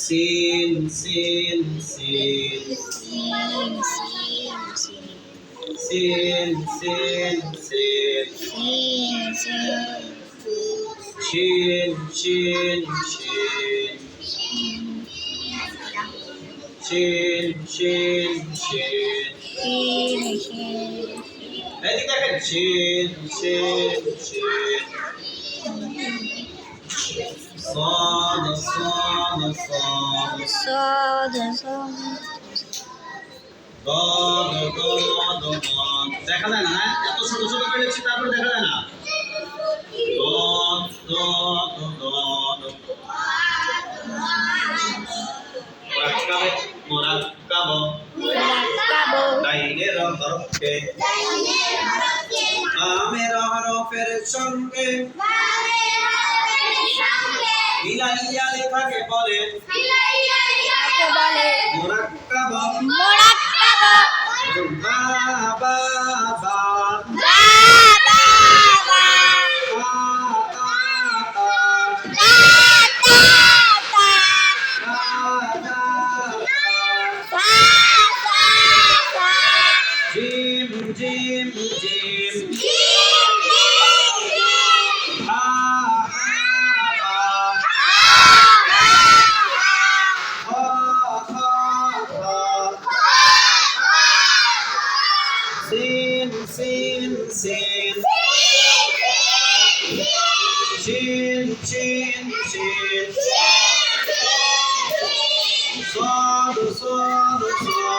sin sin sin sin sin sin shin shin shin shin shin shin এদিকে দেখেন shin shin shin صاد صاد صاد ضاد ضاد ضاد দেখা যায় না এত ছোট ছোট করে লিখছি তারপরে দেখা যায় না ضاد ضاد ضاد مركب ডাইনের হরফে আমের হরফের সঙ্গে মিলাইয়া লেখাকে বলে মুরাক্কাব বা বা বা gym gym gym sin sin sin shin shin shin صاد صاد صاد